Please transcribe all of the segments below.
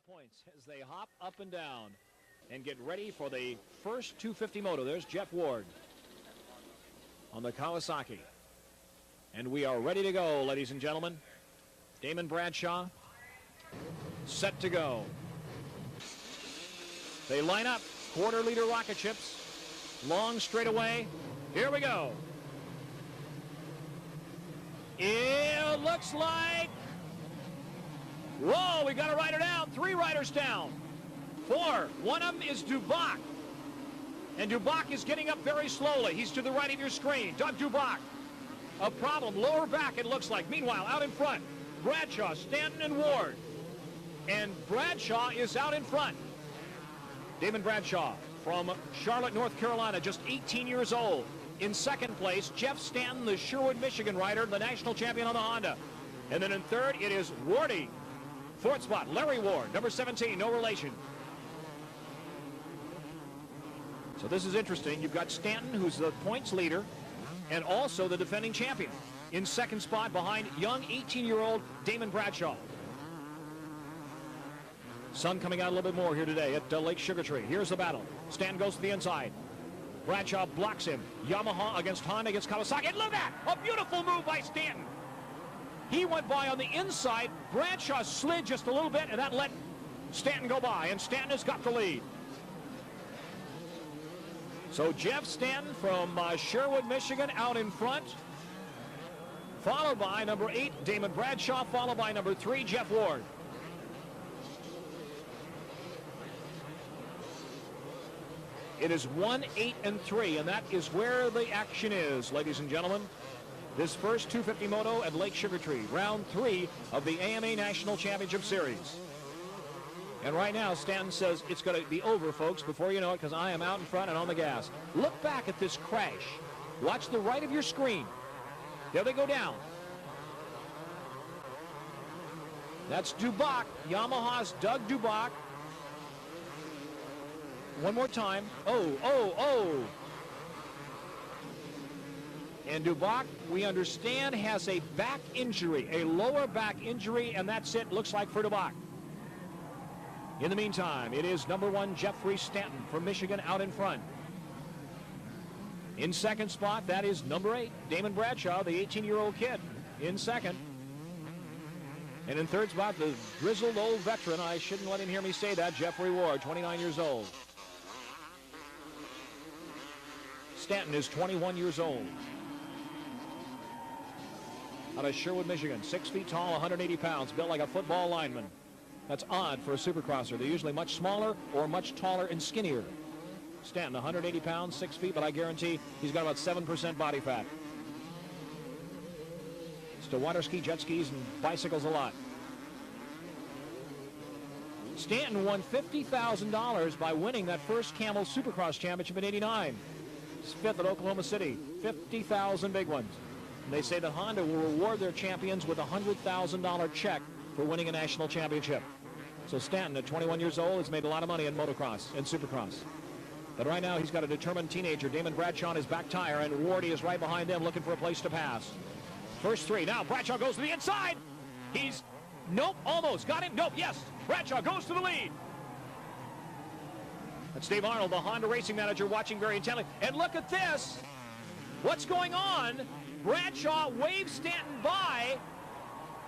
points as they hop up and down and get ready for the first 250 moto. There's Jeff Ward on the Kawasaki. And we are ready to go, ladies and gentlemen. Damon Bradshaw set to go. They line up, quarter-liter rocket ships, long straightaway. Here we go. It looks like, whoa, we got a rider down, 3 riders down. 4, one of them is Duboc. And Duboc is getting up very slowly. He's to the right of your screen, Doug Duboc. A problem, lower back it looks like. Meanwhile, out in front, Bradshaw, Stanton, and Ward. And Bradshaw is out in front. Damon Bradshaw from Charlotte, North Carolina, just 18 years old. In second place, Jeff Stanton, the Sherwood, Michigan rider, the national champion on the Honda. And then in third, it is Wardy. Fourth spot, Larry Ward, number 17, no relation. So this is interesting. You've got Stanton, who's the points leader, and also the defending champion. In second spot behind young 18-year-old Damon Bradshaw. Sun coming out a little bit more here today at Lake Sugartree. Here's the battle. Stanton goes to the inside. Bradshaw blocks him. Yamaha against Honda against Kawasaki. And look at that! A beautiful move by Stanton. He went by on the inside. Bradshaw slid just a little bit, and that let Stanton go by. And Stanton has got the lead. So Jeff Stanton from Sherwood, Michigan, out in front. Followed by number 8, Damon Bradshaw. Followed by number 3, Jeff Ward. It is 1, 8, and 3, and that is where the action is, ladies and gentlemen. This first 250 moto at Lake Sugartree, round 3 of the AMA National Championship Series. And right now, Stanton says it's going to be over, folks, before you know it, because I am out in front and on the gas. Look back at this crash. Watch the right of your screen. There they go down. That's Duboc, Yamaha's Doug Duboc. One more time. Oh. And Duboc, we understand, has a back injury, a lower back injury, and that's it, looks like, for Duboc. In the meantime, it is number 1, Jeffrey Stanton from Michigan out in front. In second spot, that is number 8, Damon Bradshaw, the 18-year-old kid, in second. And in third spot, the grizzled old veteran, I shouldn't let him hear me say that, Jeffrey Ward, 29 years old. Stanton is 21 years old. Out of Sherwood, Michigan, 6 feet tall, 180 pounds, built like a football lineman. That's odd for a supercrosser. They're usually much smaller or much taller and skinnier. Stanton, 180 pounds, 6 feet, but I guarantee he's got about 7% body fat. Still water ski, jet skis, and bicycles a lot. Stanton won $50,000 by winning that first Camel Supercross Championship in '89. He's 5th at Oklahoma City. 50,000 big ones. And they say that Honda will reward their champions with a $100,000 check for winning a national championship. So Stanton, at 21 years old, has made a lot of money in motocross and supercross. But right now, he's got a determined teenager, Damon Bradshaw, on his back tire, and Wardy is right behind them looking for a place to pass. First 3. Now Bradshaw goes to the inside. He's, nope, almost got him. Nope, yes. Bradshaw goes to the lead. That's Dave Arnold, the Honda racing manager, watching very intently. And look at this. What's going on? Bradshaw waves Stanton by,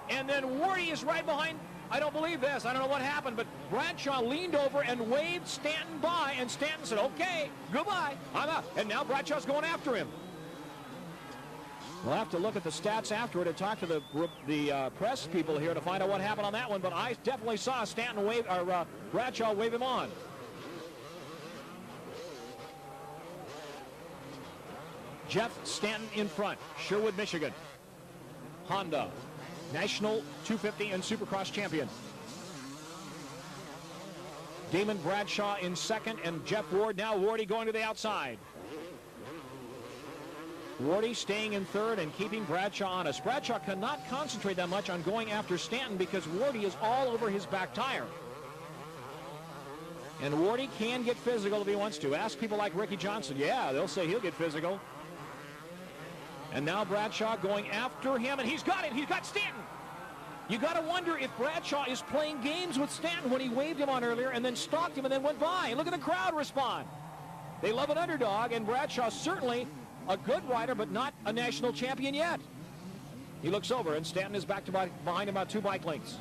and then Wardy is right behind. I don't believe this. I don't know what happened, but Bradshaw leaned over and waved Stanton by, and Stanton said, okay, goodbye, I'm out. And now Bradshaw's going after him. We'll have to look at the stats afterward and talk to the press people here to find out what happened on that one, but I definitely saw Stanton wave, or Bradshaw wave him on. Jeff Stanton in front, Sherwood, Michigan. Honda, National 250 and Supercross champion. Damon Bradshaw in second, and Jeff Ward, now Wardy going to the outside. Wardy staying in third and keeping Bradshaw honest. Bradshaw cannot concentrate that much on going after Stanton because Wardy is all over his back tire. And Wardy can get physical if he wants to. Ask people like Ricky Johnson. Yeah, they'll say he'll get physical. And now Bradshaw going after him, and he's got it. He's got Stanton. You got to wonder if Bradshaw is playing games with Stanton when he waved him on earlier and then stalked him and then went by. And look at the crowd respond. They love an underdog, and Bradshaw certainly a good rider, but not a national champion yet. He looks over, and Stanton is back to behind him about 2 bike lengths.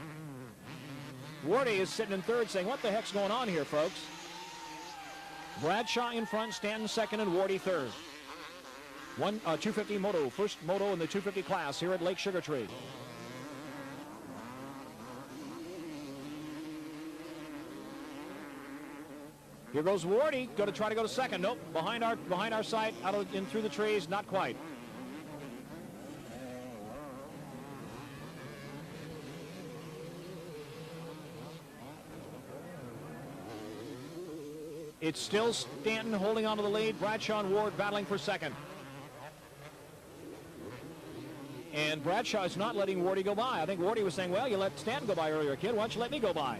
Wardy is sitting in third saying, what the heck's going on here, folks? Bradshaw in front, Stanton second, and Wardy third. 250 moto, first moto in the 250 class here at Lake Sugartree. Here goes Wardy, going to try to go to second. Nope, behind our sight, in through the trees, not quite. It's still Stanton holding on to the lead. Bradshaw and Ward battling for second. And Bradshaw is not letting Wardy go by. I think Wardy was saying, well, you let Stanton go by earlier, kid. Why don't you let me go by?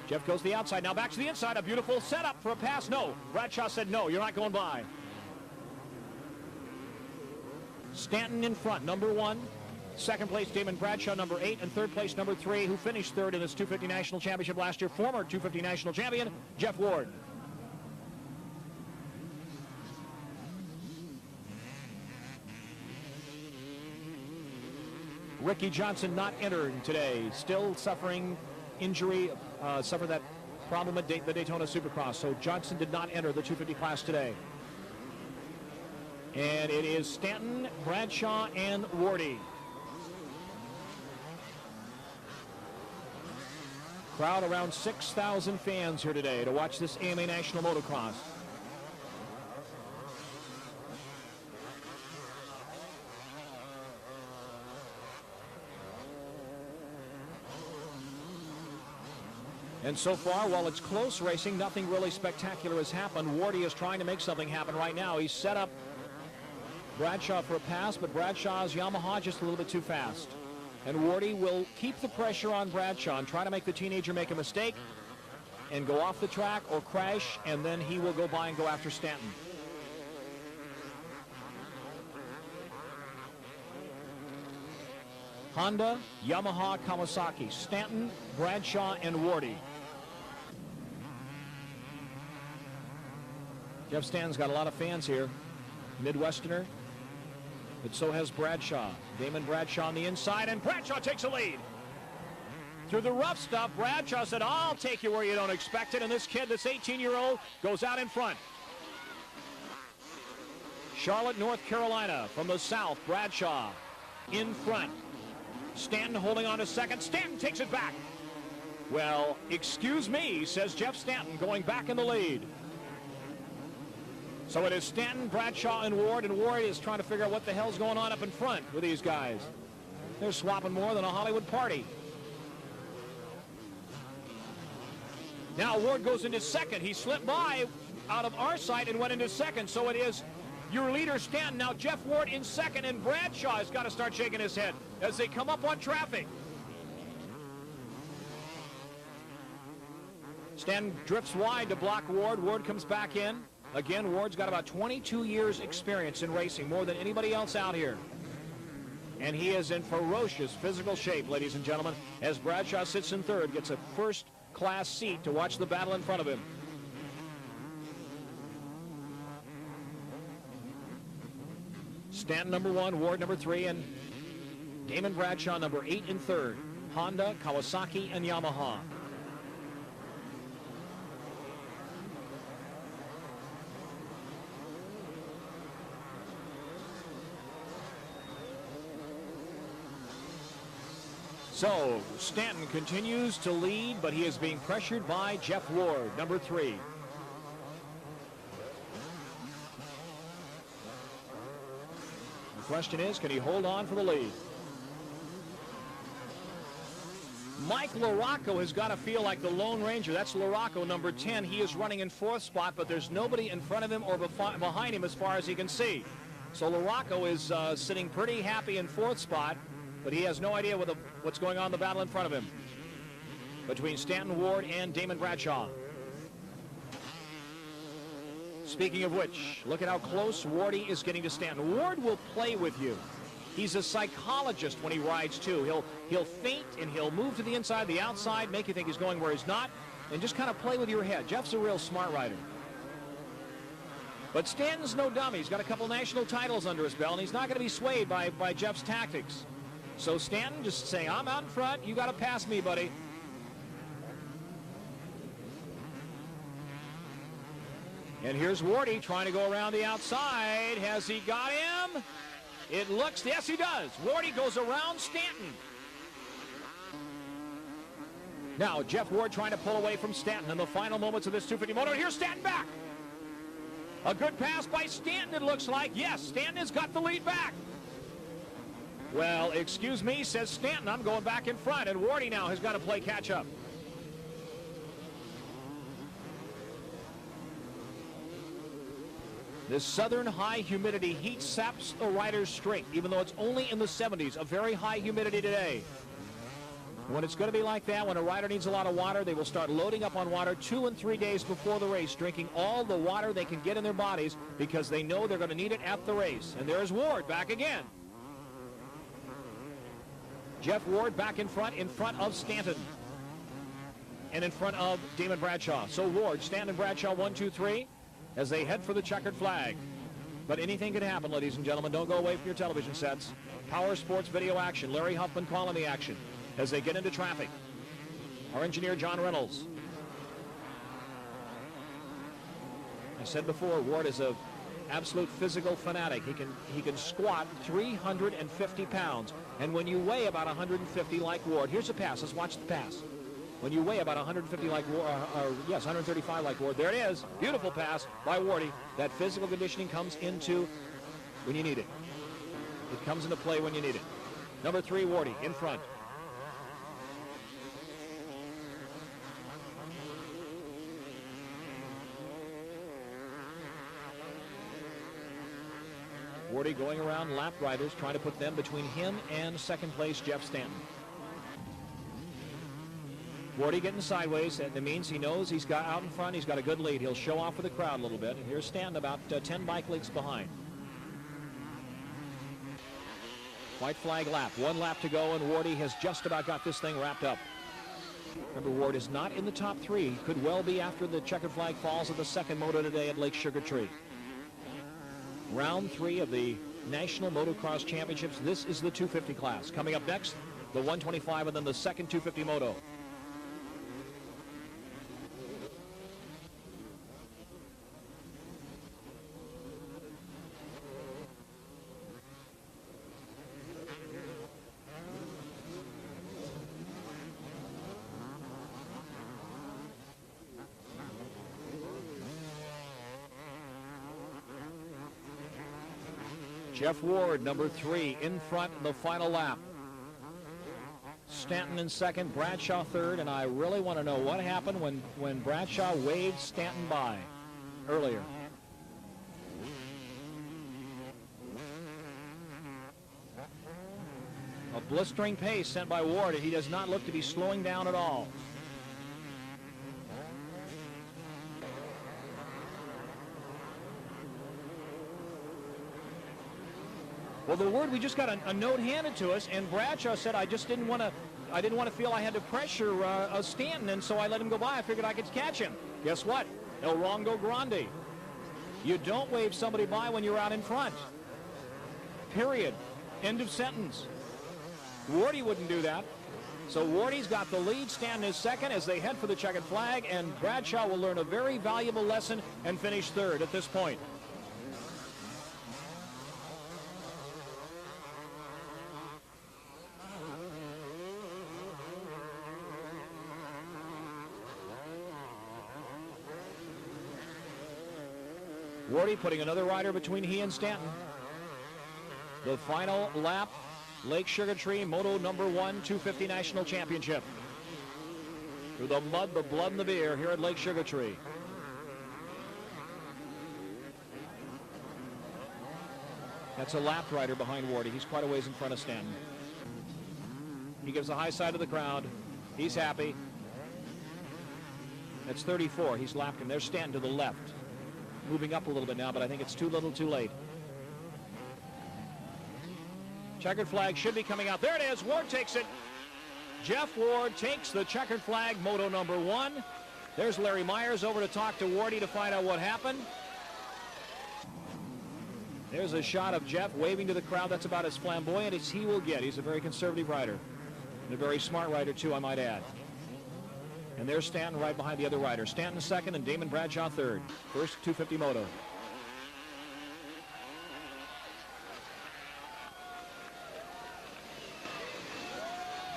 Jeff goes to the outside. Now back to the inside. A beautiful setup for a pass. No. Bradshaw said, no, you're not going by. Stanton in front, number 1. Second place, Damon Bradshaw, number 8. And third place, number 3, who finished third in this 250 National Championship last year, former 250 National Champion, Jeff Ward. Ricky Johnson not entering today. Still suffering injury, suffered that problem at the Daytona Supercross. So Johnson did not enter the 250 class today. And it is Stanton, Bradshaw, and Wardy. Crowd around 6,000 fans here today to watch this AMA National Motocross. And so far, while it's close racing, nothing really spectacular has happened. Wardy is trying to make something happen right now. He's set up Bradshaw for a pass, but Bradshaw's Yamaha just a little bit too fast. And Wardy will keep the pressure on Bradshaw and try to make the teenager make a mistake and go off the track or crash, and then he will go by and go after Stanton. Honda, Yamaha, Kawasaki, Stanton, Bradshaw, and Wardy. Jeff Stanton's got a lot of fans here. Midwesterner. But so has Bradshaw. Damon Bradshaw on the inside, and Bradshaw takes a lead. Through the rough stuff, Bradshaw said, I'll take you where you don't expect it. And this kid, this 18-year-old, goes out in front. Charlotte, North Carolina, from the south, Bradshaw in front. Stanton holding on to second. Stanton takes it back. Well, excuse me, says Jeff Stanton, going back in the lead. So it is Stanton, Bradshaw, and Ward is trying to figure out what the hell's going on up in front with these guys. They're swapping more than a Hollywood party. Now Ward goes into second. He slipped by out of our sight and went into second. So it is your leader, Stanton. Now Jeff Ward in second, and Bradshaw has got to start shaking his head as they come up on traffic. Stanton drifts wide to block Ward. Ward comes back in. Again, Ward's got about 22 years experience in racing, more than anybody else out here. And he is in ferocious physical shape, ladies and gentlemen, as Bradshaw sits in third, gets a first-class seat to watch the battle in front of him. Stanton number 1, Ward number 3, and Damon Bradshaw number 8 in third. Honda, Kawasaki, and Yamaha. So Stanton continues to lead, but he is being pressured by Jeff Ward, number 3. The question is, can he hold on for the lead? Mike LaRocco has got to feel like the Lone Ranger. That's LaRocco, number 10. He is running in 4th spot, but there's nobody in front of him or behind him as far as he can see. So LaRocco is sitting pretty happy in 4th spot, but he has no idea what's going on in the battle in front of him between Stanton, Ward, and Damon Bradshaw. Speaking of which, look at how close Wardy is getting to Stanton. Ward will play with you. He's a psychologist when he rides, too. He'll feint, and he'll move to the inside, the outside, make you think he's going where he's not, and just kind of play with your head. Jeff's a real smart rider. But Stanton's no dummy. He's got a couple national titles under his belt, and he's not going to be swayed by Jeff's tactics. So Stanton just saying, I'm out in front. You got to pass me, buddy. And here's Wardy trying to go around the outside. Has he got him? It looks, yes, he does. Wardy goes around Stanton. Now, Jeff Ward trying to pull away from Stanton in the final moments of this 250 moto. Here's Stanton back. A good pass by Stanton, it looks like. Yes, Stanton has got the lead back. Well, excuse me, says Stanton. I'm going back in front, and Wardy now has got to play catch-up. This southern high humidity heat saps the rider's strength, even though it's only in the 70s, a very high humidity today. When it's going to be like that, when a rider needs a lot of water, they will start loading up on water 2 and 3 days before the race, drinking all the water they can get in their bodies because they know they're going to need it at the race. And there's Ward back again. Jeff Ward back in front of Stanton. And in front of Damon Bradshaw. So Ward, Stanton, Bradshaw, 1, 2, 3. As they head for the checkered flag. But anything can happen, ladies and gentlemen. Don't go away from your television sets. Power Sports video action. Larry Huffman calling the action as they get into traffic. Our engineer, John Reynolds. I said before, Ward is an absolute physical fanatic. He can squat 350 pounds. And when you weigh about 150 like Ward, here's a pass. Let's watch the pass. When you weigh about 150 like Ward, yes, 135 like Ward. There it is. Beautiful pass by Wardy. That physical conditioning comes into when you need it. It comes into play when you need it. Number 3, Wardy in front. Wardy going around lap riders, trying to put them between him and second place Jeff Stanton. Wardy getting sideways, and that means he knows he's got out in front, he's got a good lead. He'll show off for the crowd a little bit. And here's Stanton about 10 bike lengths behind. White flag lap, 1 lap to go, and Wardy has just about got this thing wrapped up. Remember, Ward is not in the top 3. He could well be after the checkered flag falls at the second moto today at Lake Sugartree. Round 3 of the National Motocross Championships. This is the 250 class. Coming up next, the 125 and then the second 250 moto. Jeff Ward, number 3, in front in the final lap. Stanton in second, Bradshaw third, and I really want to know what happened when Bradshaw waved Stanton by earlier. A blistering pace sent by Ward, and he does not look to be slowing down at all. Well, the word, we just got a note handed to us, and Bradshaw said, I didn't want to feel I had to pressure Stanton, and so I let him go by. I figured I could catch him. Guess what? El Rongo Grande. You don't wave somebody by when you're out in front. Period. End of sentence. Wardy wouldn't do that. So Wardy's got the lead. Stanton is second as they head for the checkered flag, and Bradshaw will learn a very valuable lesson and finish third at this point. Wardy putting another rider between he and Stanton. The final lap, Lake Sugartree, Moto number 1, 250 National Championship. Through the mud, the blood, and the beer here at Lake Sugartree. That's a lap rider behind Wardy. He's quite a ways in front of Stanton. He gives a high side to the crowd. He's happy. That's 34. He's lapped him. There's Stanton to the left. Moving up a little bit now, but I think it's too little too late. Checkered flag should be coming out. There it is. Ward takes it. Jeff Ward takes the checkered flag, moto number 1. There's Larry Myers over to talk to Wardy to find out what happened. There's a shot of Jeff waving to the crowd. That's about as flamboyant as he will get. He's a very conservative rider. And a very smart rider, too, I might add. And there's Stanton right behind the other rider. Stanton second and Damon Bradshaw third. First 250 moto.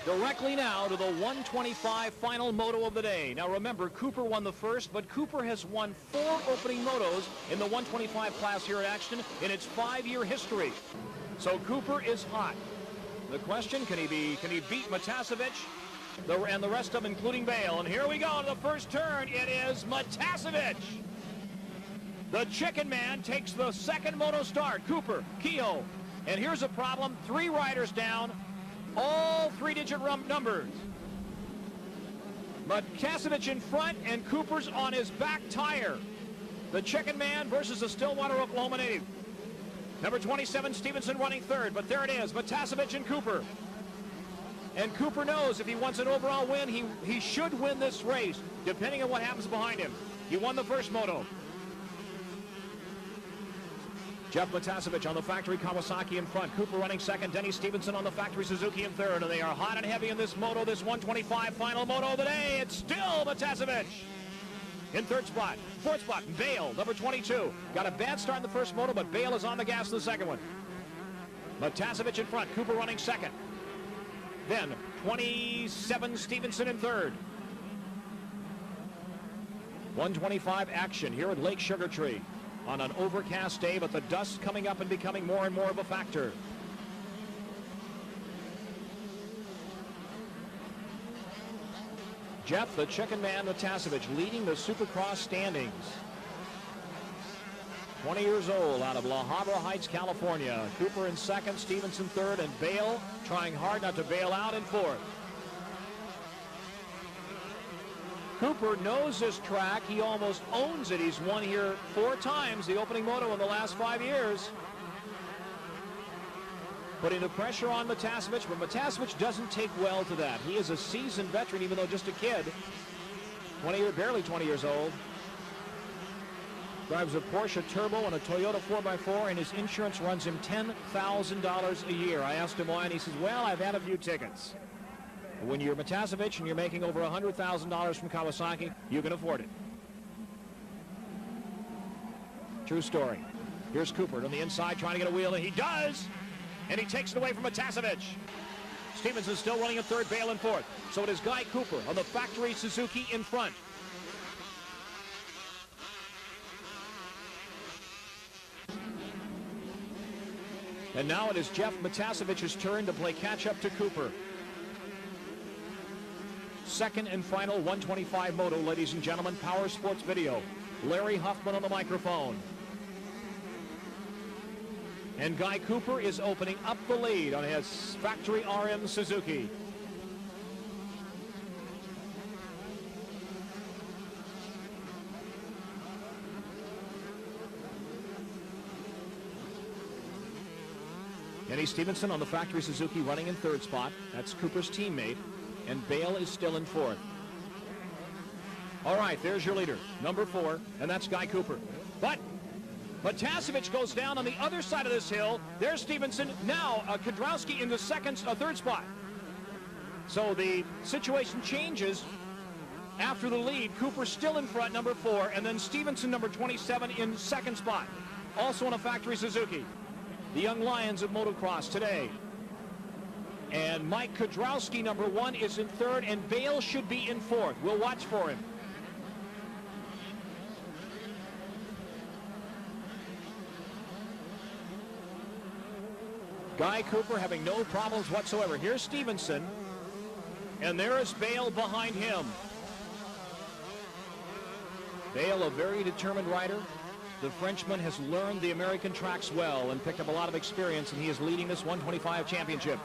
Directly now to the 125 final moto of the day. Now remember, Cooper won the first, but Cooper has won 4 opening motos in the 125 class here at Axton in its 5-year history. So Cooper is hot. The question, can he beat Matasevich and the rest of them, including Bale? And here we go to the first turn. It is Matasevich. The Chicken Man takes the second moto start. Cooper, Kehoe. And here's a problem. 3 riders down. All 3-digit numbers. Matasevich in front, and Cooper's on his back tire. The Chicken Man versus the Stillwater, Oklahoma native. Number 27, Stevenson running third, but there it is, Matasevich and Cooper. And Cooper knows if he wants an overall win, he should win this race, depending on what happens behind him. He won the first moto. Jeff Matasevich on the factory Kawasaki in front. Cooper running second. Denny Stevenson on the factory Suzuki in third. And they are hot and heavy in this moto, this 125 final moto of the day. It's still Matasevich in third spot. Fourth spot, Bale, number 22. Got a bad start in the first moto, but Bale is on the gas in the second one. Matasevich in front. Cooper running second. Then 27, Stevenson in third. 125 action here at Lake Sugartree. On an overcast day, but the dust coming up and becoming more and more of a factor. Jeff, the Chicken Man Matasevich, leading the Supercross standings. 20 years old, out of La Habra Heights, California. Cooper in second, Stevenson third, and Bale trying hard not to bail out in fourth. Cooper knows this track. He almost owns it. He's won here 4 times, the opening moto in the last 5 years. Putting the pressure on Matasevich, but Matasevich doesn't take well to that. He is a seasoned veteran, even though just a kid. Barely 20 years old. Drives a Porsche Turbo and a Toyota 4x4, and his insurance runs him $10,000 a year. I asked him why, and he says, well, I've had a few tickets. When you're Matasevich and you're making over $100,000 from Kawasaki, you can afford it. True story. Here's Cooper on the inside trying to get a wheel, and he does! And he takes it away from Matasevich. Stevenson still running in third, Bale in fourth. So it is Guy Cooper on the factory Suzuki in front. And now it is Jeff Matasevich's turn to play catch-up to Cooper. Second and final 125 moto, ladies and gentlemen. Power Sports Video. Larry Huffman on the microphone. And Guy Cooper is opening up the lead on his factory RM Suzuki. Denny Stevenson on the factory Suzuki running in third spot. That's Cooper's teammate. And Bale is still in fourth. All right, there's your leader, number 4, and that's Guy Cooper. But Matasevich goes down on the other side of this hill. There's Stevenson. Now Kudrowski in the third spot. So the situation changes after the lead. Cooper still in front, number 4, and then Stevenson, number 27, in second spot. Also on a factory Suzuki. The Young Lions of motocross today. And Mike Kudrowski, number 1, is in third, and Bale should be in fourth. We'll watch for him. Guy Cooper having no problems whatsoever. Here's Stevenson, and there is Bale behind him. Bale, a very determined rider. The Frenchman has learned the American tracks well and picked up a lot of experience, and he is leading this 125 championship.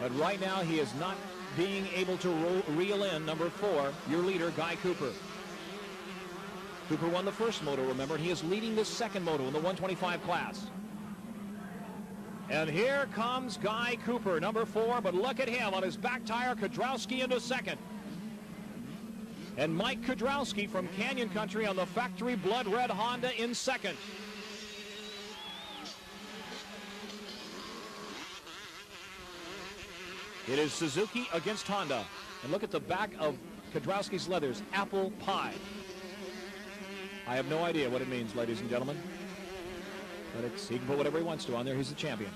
But right now, he is not being able to reel in number 4, your leader, Guy Cooper. Cooper won the first moto, remember, and he is leading this second moto in the 125 class. And here comes Guy Cooper, number 4, but look at him on his back tire. Kudrowski into second. And Mike Kudrowski from Canyon Country on the factory blood red Honda in second. It is Suzuki against Honda. And look at the back of Kudrowski's leathers, apple pie. I have no idea what it means, ladies and gentlemen. But he can put whatever he wants to on there. He's the champion.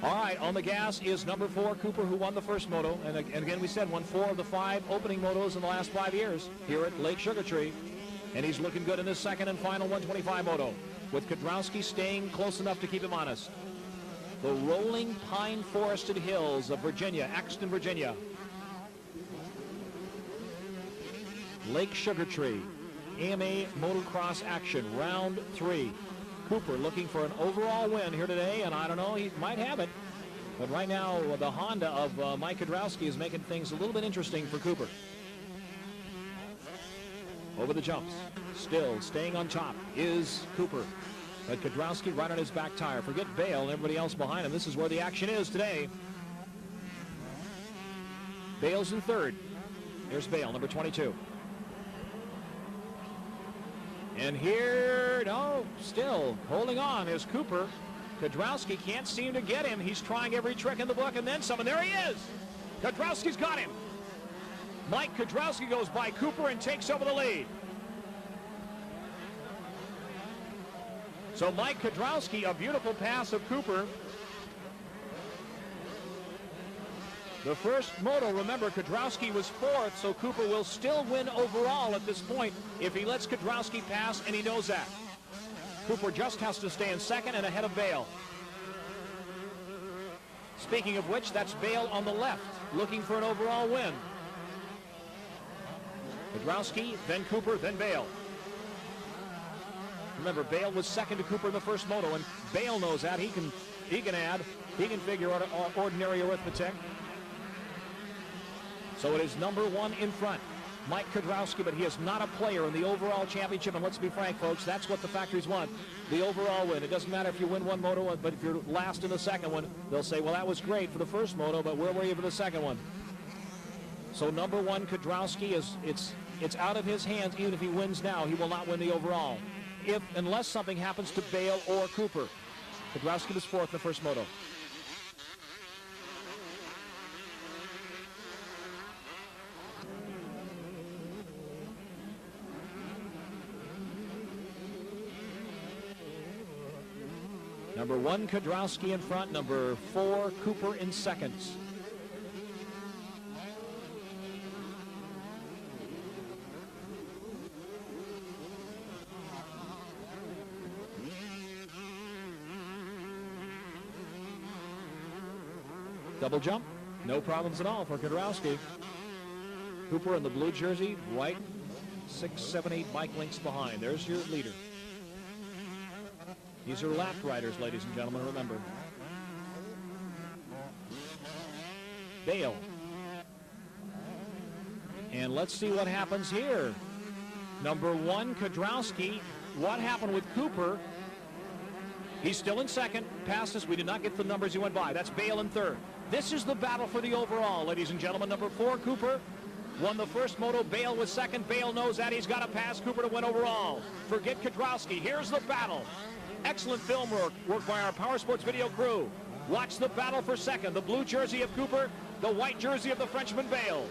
All right, on the gas is number 4, Cooper, who won the first moto. And again, we said won 4 of the 5 opening motos in the last 5 years here at Lake Sugartree. And he's looking good in this second and final 125 moto, with Kudrowski staying close enough to keep him honest. The rolling pine forested hills of Virginia, Axton, Virginia. Lake Sugartree. AMA motocross action, round 3. Cooper looking for an overall win here today, and I don't know, he might have it. But right now, the Honda of Mike Kudrowski is making things a little bit interesting for Cooper. Over the jumps, still staying on top is Cooper. But Kudrowski right on his back tire. Forget Bale and everybody else behind him. This is where the action is today. Bale's in third. There's Bale, number 22. And here, no, still holding on is Cooper. Kudrowski can't seem to get him. He's trying every trick in the book, and then some, and there he is. Kudrowski's got him. Mike Kudrowski goes by Cooper and takes over the lead. So Mike Kudrowski, a beautiful pass of Cooper. The first moto, remember, Kudrowski was 4th, so Cooper will still win overall at this point if he lets Kudrowski pass, and he knows that. Cooper just has to stay in second and ahead of Bale. Speaking of which, that's Bale on the left, looking for an overall win. Kudrowski, then Cooper, then Bale. Remember, Bale was second to Cooper in the first moto, and Bale knows that. He can add, he can figure out ordinary arithmetic. So it is number 1 in front, Mike Kudrowski, but he is not a player in the overall championship. And let's be frank, folks, that's what the factories want, the overall win. It doesn't matter if you win one moto, but if you're last in the second one, they'll say, well, that was great for the first moto, but where were you for the second one? So number 1, Kudrowski, it's out of his hands. Even if he wins now, he will not win the overall, unless something happens to Bale or Cooper. Kudrowski was 4th in the first moto. Number 1, Kudrowski in front. Number 4, Cooper in seconds. Double jump, no problems at all for Kudrowski. Cooper in the blue jersey, right 6, 7, 8 bike lengths behind. There's your leader. These are lap riders, ladies and gentlemen, remember. Bale. And let's see what happens here. Number 1, Kudrowski. What happened with Cooper? He's still in second. Passes. We did not get the numbers he went by. That's Bale in third. This is the battle for the overall, ladies and gentlemen. Number 4, Cooper, won the first moto. Bale was second. Bale knows that. He's got to pass Cooper to win overall. Forget Kudrowski. Here's the battle. Excellent film work by our Power Sports video crew. Watch the battle for second. The blue jersey of Cooper, the white jersey of the Frenchman Bale.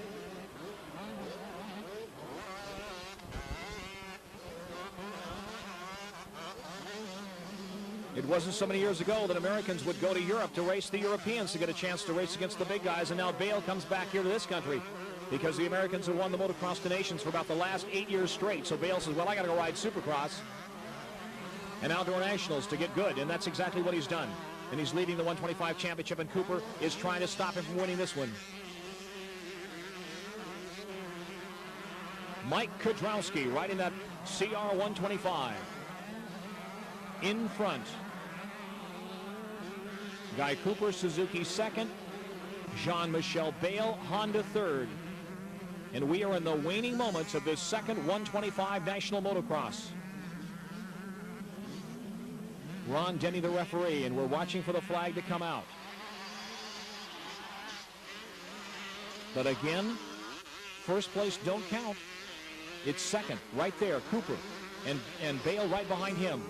It wasn't so many years ago that Americans would go to Europe to race the Europeans to get a chance to race against the big guys, and now Bale comes back here to this country because the Americans have won the Motocross to Nations for about the last 8 years straight. So Bale says, well, I got to go ride Supercross and Outdoor Nationals to get good, and that's exactly what he's done. And he's leading the 125 championship, and Cooper is trying to stop him from winning this one. Mike Kudrowski riding that CR 125 in front. Guy Cooper, Suzuki second. Jean-Michel Bale, Honda third. And we are in the waning moments of this second 125 National Motocross. Ron Denny, the referee, and we're watching for the flag to come out. But again, first place don't count. It's second, right there, Cooper, and Bale right behind him.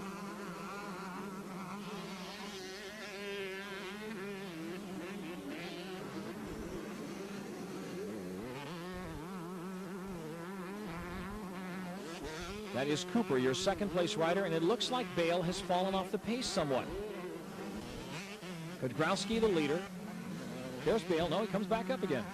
That is Cooper, your second place rider, and it looks like Bale has fallen off the pace somewhat. Kudrowski, the leader. There's Bale. No, he comes back up again.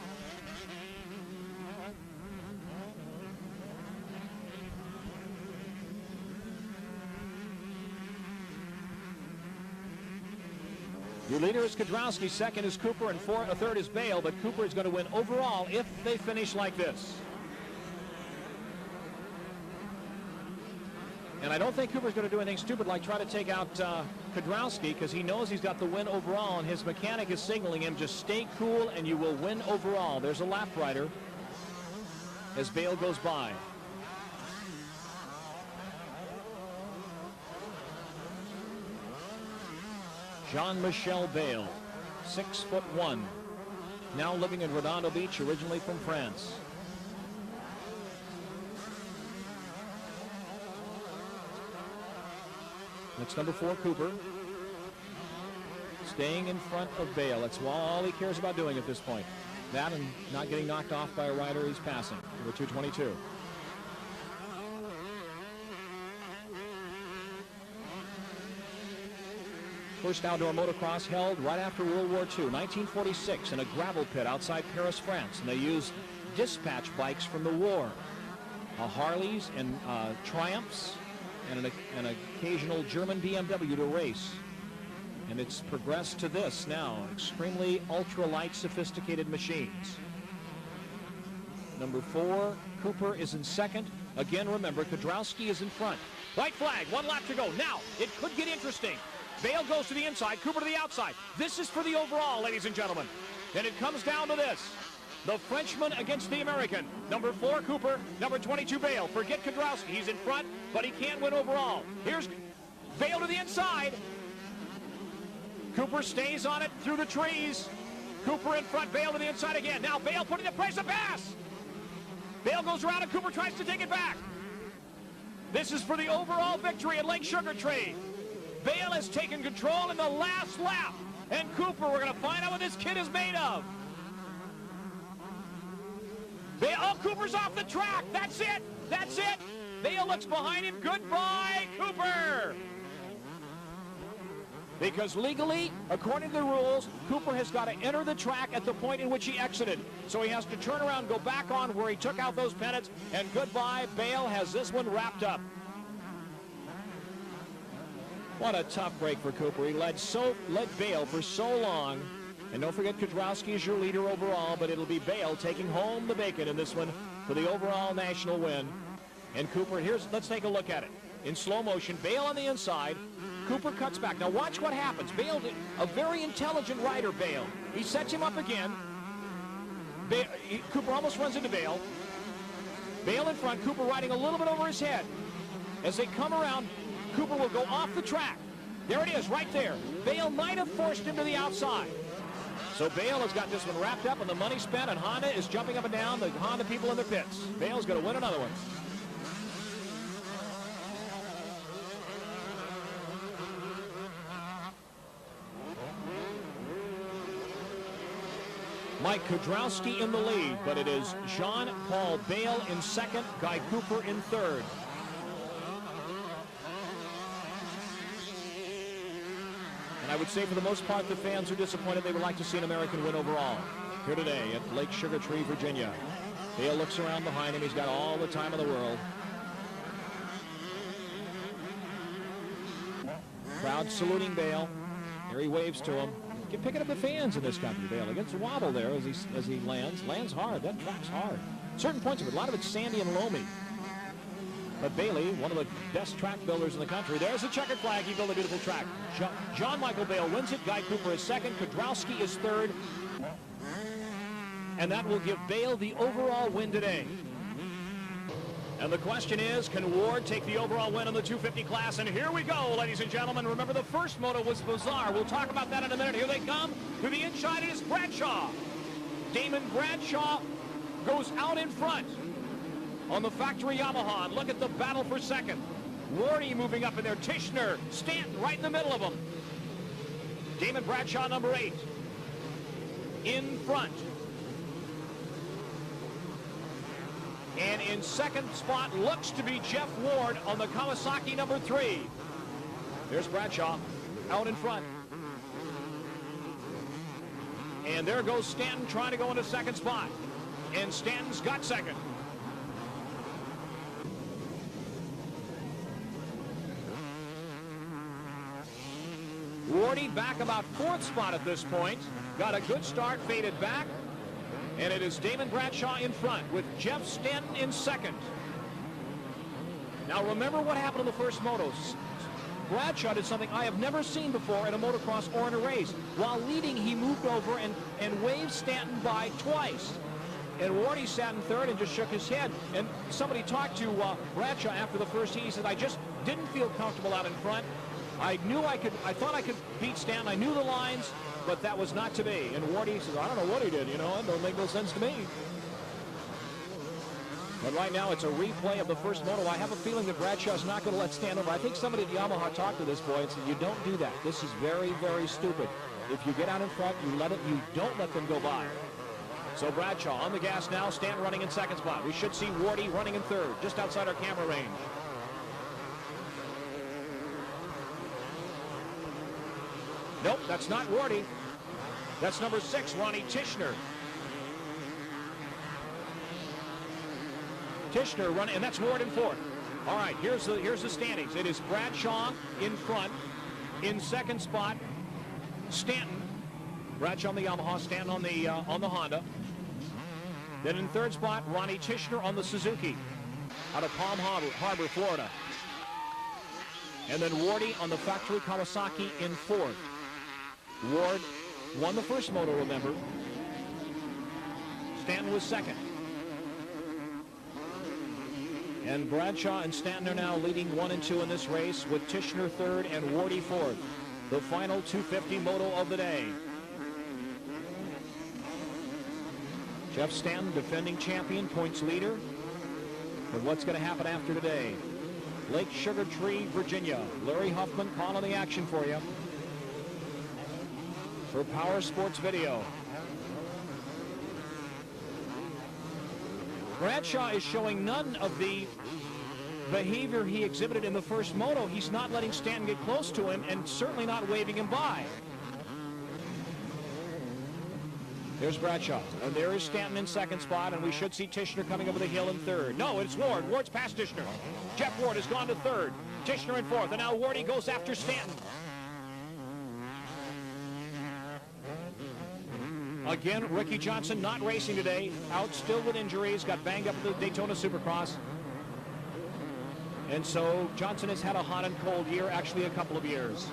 Your leader is Kudrowski, second is Cooper, and third is Bale, but Cooper is going to win overall if they finish like this. And I don't think Cooper's going to do anything stupid like try to take out Kudrowski, because he knows he's got the win overall, and his mechanic is signaling him, just stay cool and you will win overall. There's a lap rider as Bale goes by. Jean-Michel Bale, 6'1", now living in Redondo Beach, originally from France. That's number 4, Cooper. Staying in front of Bale. That's all he cares about doing at this point. That and not getting knocked off by a rider he's passing. Number 222. First outdoor motocross held right after World War II, 1946, in a gravel pit outside Paris, France. And they used dispatch bikes from the war. Harleys and Triumphs, and an occasional German BMW to race. And it's progressed to this now, extremely ultra-light, sophisticated machines. Number 4, Cooper is in second. Again, remember, Kudrowski is in front. White flag, 1 lap to go. Now, it could get interesting. Bale goes to the inside, Cooper to the outside. This is for the overall, ladies and gentlemen. And it comes down to this. The Frenchman against the American. Number 4, Cooper. Number 22, Bale. Forget Kudrowski. He's in front, but he can't win overall. Here's Bale to the inside. Cooper stays on it through the trees. Cooper in front, Bale to the inside again. Now Bale putting the pressure pass. Bale goes around and Cooper tries to take it back. This is for the overall victory at Lake Sugartree. Bale has taken control in the last lap. And Cooper, we're going to find out what this kid is made of. Bale, oh, Cooper's off the track. That's it. That's it. Bale looks behind him. Goodbye, Cooper. Because legally, according to the rules, Cooper has got to enter the track at the point in which he exited. So he has to turn around, go back on where he took out those pennants, and goodbye, Bale has this one wrapped up. What a tough break for Cooper. He led Bale for so long. And don't forget, Kudrowski is your leader overall, but it'll be Bale taking home the bacon in this one for the overall national win. And Cooper, let's take a look at it. In slow motion, Bale on the inside. Cooper cuts back. Now watch what happens. Bale, a very intelligent rider, Bale. He sets him up again. Cooper almost runs into Bale. Bale in front, Cooper riding a little bit over his head. As they come around, Cooper will go off the track. There it is, right there. Bale might have forced him to the outside. So Bale has got this one wrapped up and the money spent, and Honda is jumping up and down, the Honda people in their pits. Bale's going to win another one. Mike Kudrowski in the lead, but it is Jean-Paul Bale in second, Guy Cooper in third. I would say for the most part the fans are disappointed. They would like to see an American win overall here today at Lake Sugartree, Virginia. Bale looks around behind him. He's got all the time in the world. Crowd saluting Bale. Here he waves to him. Keep picking up the fans in this country. Bale against the wobble there as he lands hard. That track's hard. Certain points of it, a lot of it's sandy and loamy. But Bailey, one of the best track builders in the country, there's a checkered flag. He built a beautiful track. John Michael Bale wins it. Guy Cooper is second. Kudrowski is third. And that will give Bale the overall win today. And the question is, can Ward take the overall win in the 250 class? And here we go, ladies and gentlemen. Remember, the first moto was bizarre. We'll talk about that in a minute. Here they come. To the inside is Bradshaw. Damon Bradshaw goes out in front on the factory Yamaha. And look at the battle for second. Wardy moving up in there. Tishner, Stanton right in the middle of them. Damon Bradshaw, number 8, in front. And in second spot looks to be Jeff Ward on the Kawasaki number 3. There's Bradshaw out in front. And there goes Stanton trying to go into second spot. And Stanton's got second. Wardy back about 4th spot at this point. Got a good start, faded back. And it is Damon Bradshaw in front with Jeff Stanton in second. Now remember what happened in the first motos. Bradshaw did something I have never seen before in a motocross or in a race. While leading, he moved over and waved Stanton by twice. And Wardy sat in third and just shook his head. And somebody talked to Bradshaw after the first heat. He said, I just didn't feel comfortable out in front. I thought I could beat Stanton. I knew the lines, but that was not to be. And Wardy says, I don't know what he did, you know, it don't make no sense to me. But right now, it's a replay of the first moto. I have a feeling that Bradshaw's not going to let Stanton over. I think somebody at Yamaha talked to this boy and said, you don't do that. This is very, very stupid. If you get out in front, you don't let them go by. So Bradshaw on the gas now, Stanton running in second spot. We should see Wardy running in third, just outside our camera range. Nope, that's not Wardy. That's number 6, Ronnie Tishner. Tishner running, and that's Ward in fourth. All right, here's the standings. It is Bradshaw in front. In second spot, Stanton. Bradshaw on the Yamaha, Stanton on the Honda. Then in third spot, Ronnie Tishner on the Suzuki out of Palm Harbor, Florida. And then Wardy on the factory Kawasaki in fourth. Ward won the first moto, remember. Stanton was second. And Bradshaw and Stanton are now leading 1 and 2 in this race, with Tishner third and Wardy fourth. The final 250 moto of the day. Jeff Stanton, defending champion, points leader. And what's going to happen after today? Lake Sugartree, Virginia. Larry Huffman calling the action for you. For Power Sports Video. Bradshaw is showing none of the behavior he exhibited in the first moto. He's not letting Stanton get close to him and certainly not waving him by. There's Bradshaw. And there is Stanton in second spot, and we should see Tishner coming over the hill in third. No, it's Ward. Ward's past Tishner. Jeff Ward has gone to third. Tishner in fourth, and now Wardy goes after Stanton. Again, Ricky Johnson not racing today, out still with injuries, got banged up at the Daytona Supercross. And so Johnson has had a hot and cold year, actually a couple of years.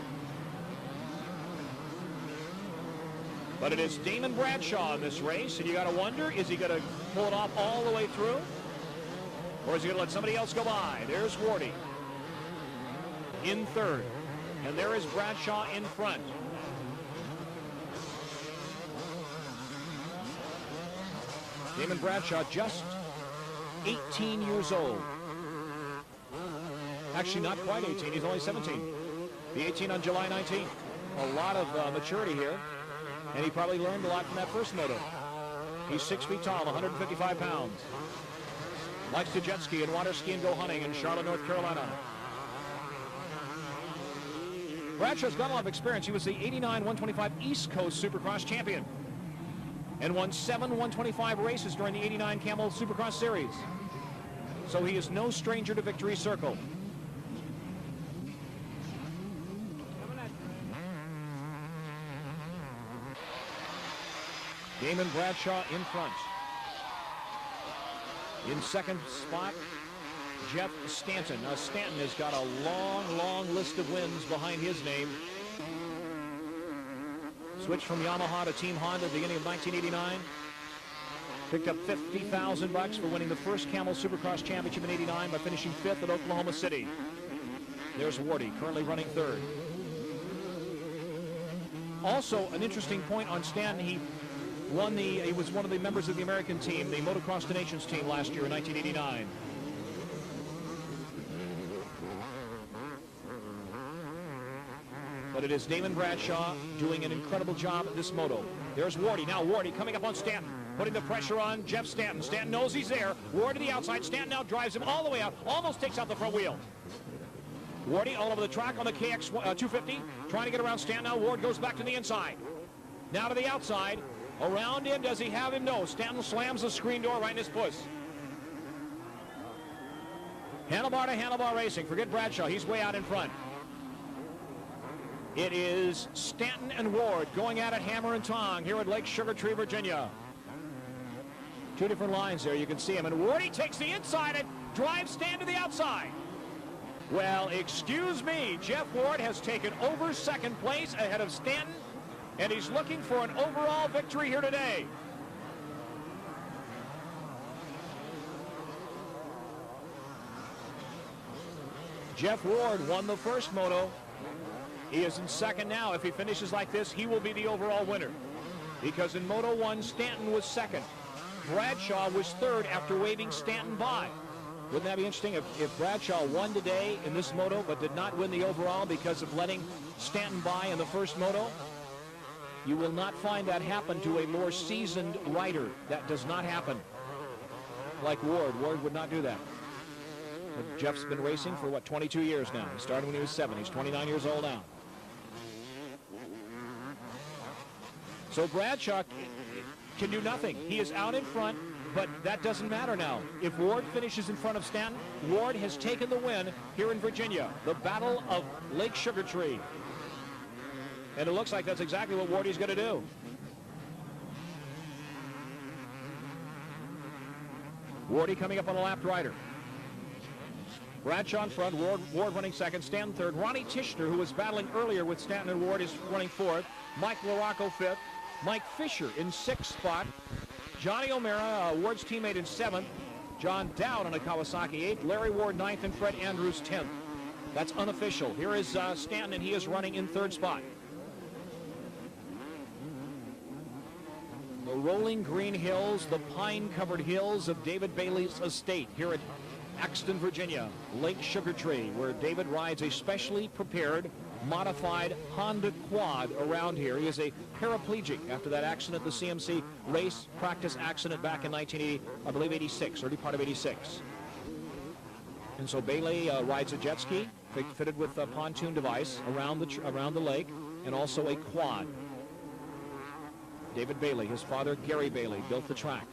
But it is Damon Bradshaw in this race, and you got to wonder, is he going to pull it off all the way through? Or is he going to let somebody else go by? There's Wardy in third, and there is Bradshaw in front. Damon Bradshaw, just 18 years old. Actually, not quite 18. He's only 17. Be 18 on July 19th. A lot of maturity here. And he probably learned a lot from that first moto. He's 6 feet tall, 155 pounds. Likes to jet ski and water ski and go hunting in Charlotte, North Carolina. Bradshaw's got a lot of experience. He was the 89 125 East Coast Supercross champion and won 7 125 races during the 89 Camel Supercross Series. So he is no stranger to Victory Circle. Damon Bradshaw in front. In second spot, Jeff Stanton. Now Stanton has got a long, long list of wins behind his name. Switched from Yamaha to Team Honda at the beginning of 1989. Picked up $50,000 for winning the first Camel Supercross Championship in '89 by finishing 5th at Oklahoma City. There's Wardy, currently running 3rd. Also, an interesting point on Stanton, he was one of the members of the American team, the Motocross to Nations team last year in 1989. But it is Damon Bradshaw doing an incredible job at this moto. There's Wardy. Now Wardy coming up on Stanton, putting the pressure on Jeff Stanton. Stanton knows he's there. Ward to the outside. Stanton now drives him all the way out. Almost takes out the front wheel. Wardy all over the track on the KX 250. Trying to get around Stanton now. Ward goes back to the inside. Now to the outside. Around him. Does he have him? No. Stanton slams the screen door right in his puss. Handlebar to handlebar racing. Forget Bradshaw. He's way out in front. It is Stanton and Ward going at it hammer and tong here at Lake Sugartree, Virginia. Two different lines there. You can see him. And Wardy takes the inside and drives Stanton to the outside. Well, excuse me. Jeff Ward has taken over 2nd place ahead of Stanton, and he's looking for an overall victory here today. Jeff Ward won the first moto. He is in 2nd now. If he finishes like this, he will be the overall winner. Because in Moto 1, Stanton was 2nd. Bradshaw was 3rd after waving Stanton by. Wouldn't that be interesting if Bradshaw won today in this moto but did not win the overall because of letting Stanton by in the first moto? You will not find that happen to a more seasoned rider. That does not happen. Like Ward. Ward would not do that. But Jeff's been racing for, what, 22 years now. He started when he was 7. He's 29 years old now. So Bradshaw can do nothing. He is out in front, but that doesn't matter now. If Ward finishes in front of Stanton, Ward has taken the win here in Virginia, the Battle of Lake Sugartree. And it looks like that's exactly what Wardy's going to do. Wardy coming up on a lapped rider. Bradshaw in front, Ward running 2nd, Stanton 3rd. Ronnie Tishner, who was battling earlier with Stanton and Ward, is running 4th. Mike LaRocco 5th. Mike Fisher in 6th spot. Johnny O'Mara, Ward's teammate, in 7th. John Dowd on a Kawasaki 8th. Larry Ward 9th, and Fred Andrews 10th. That's unofficial. Here is Stanton, and he is running in 3rd spot. The rolling green hills, the pine-covered hills of David Bailey's estate here at Axton, Virginia, Lake Sugartree, where David rides a specially prepared, modified Honda quad around here. He is a paraplegic after that accident, the CMC race practice accident back in 1980, I believe 86, early part of 86. And so Bailey rides a jet ski fitted with a pontoon device around the lake, and also a quad. David Bailey, his father Gary Bailey, built the track.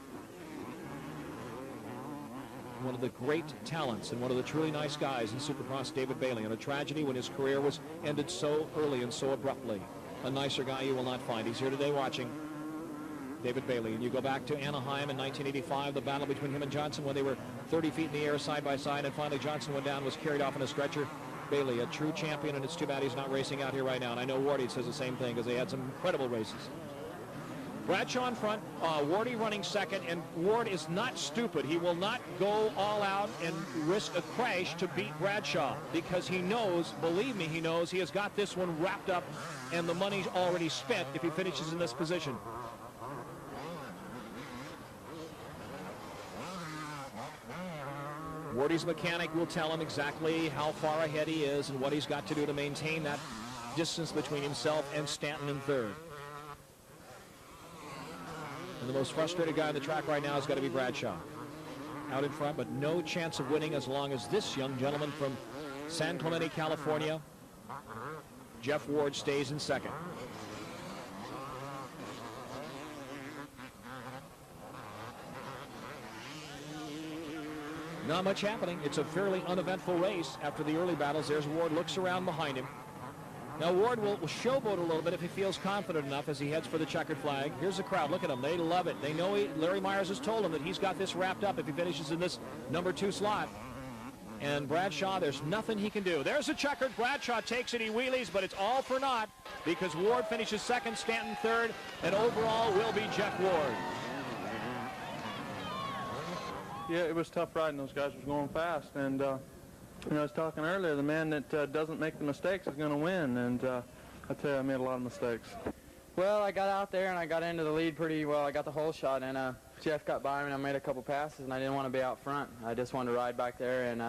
One of the great talents and one of the truly nice guys in Supercross, David Bailey, and a tragedy when his career was ended so early and so abruptly. A nicer guy you will not find. He's here today watching. David Bailey. And you go back to Anaheim in 1985, the battle between him and Johnson when they were 30 feet in the air side by side, and finally Johnson went down, was carried off in a stretcher. Bailey, a true champion, and it's too bad he's not racing out here right now. And I know Wardy says the same thing because they had some incredible races. Bradshaw in front, Wardy running 2nd, and Ward is not stupid. He will not go all out and risk a crash to beat Bradshaw because he knows, believe me, he knows he has got this one wrapped up and the money's already spent if he finishes in this position. Wardy's mechanic will tell him exactly how far ahead he is and what he's got to do to maintain that distance between himself and Stanton in 3rd. And the most frustrated guy on the track right now has got to be Bradshaw. Out in front, but no chance of winning as long as this young gentleman from San Clemente, California, Jeff Ward, stays in 2nd. Not much happening. It's a fairly uneventful race after the early battles. There's Ward, looks around behind him. Now Ward will showboat a little bit if he feels confident enough as he heads for the checkered flag. Here's the crowd. Look at him. They love it. They know Larry Myers has told him that he's got this wrapped up if he finishes in this number 2 slot. And Bradshaw, there's nothing he can do. There's a checkered. Bradshaw takes it. He wheelies, but it's all for naught because Ward finishes 2nd, Stanton 3rd, and overall will be Jeff Ward. Yeah, it was tough riding. Those guys was going fast, and you know, I was talking earlier, the man that doesn't make the mistakes is going to win, and I tell you, I made a lot of mistakes. Well, I got out there and I got into the lead pretty well. I got the whole shot, and Jeff got by me and I made a couple passes, and I didn't want to be out front. I just wanted to ride back there, and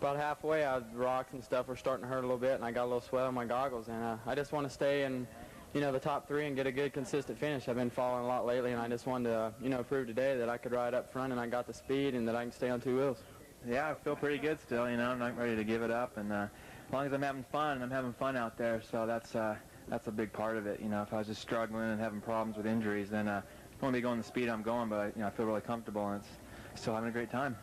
about halfway, the rocks and stuff were starting to hurt a little bit, and I got a little swell in my goggles, and I just want to stay in, you know, the top 3 and get a good, consistent finish. I've been falling a lot lately, and I just wanted to, you know, prove today that I could ride up front and I got the speed and that I can stay on 2 wheels. Yeah, I feel pretty good still, you know. I'm not ready to give it up, and as long as I'm having fun out there, so that's a big part of it. You know, if I was just struggling and having problems with injuries, then I won't be going the speed I'm going, but you know, I feel really comfortable, and it's still having a great time.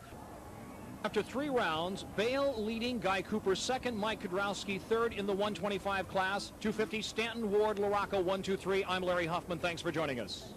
After 3 rounds, Bale leading, Guy Cooper second, Mike Kudrowski third in the 125 class, 250, Stanton, Ward, LaRocco, 1, 2, 3. I'm Larry Huffman. Thanks for joining us.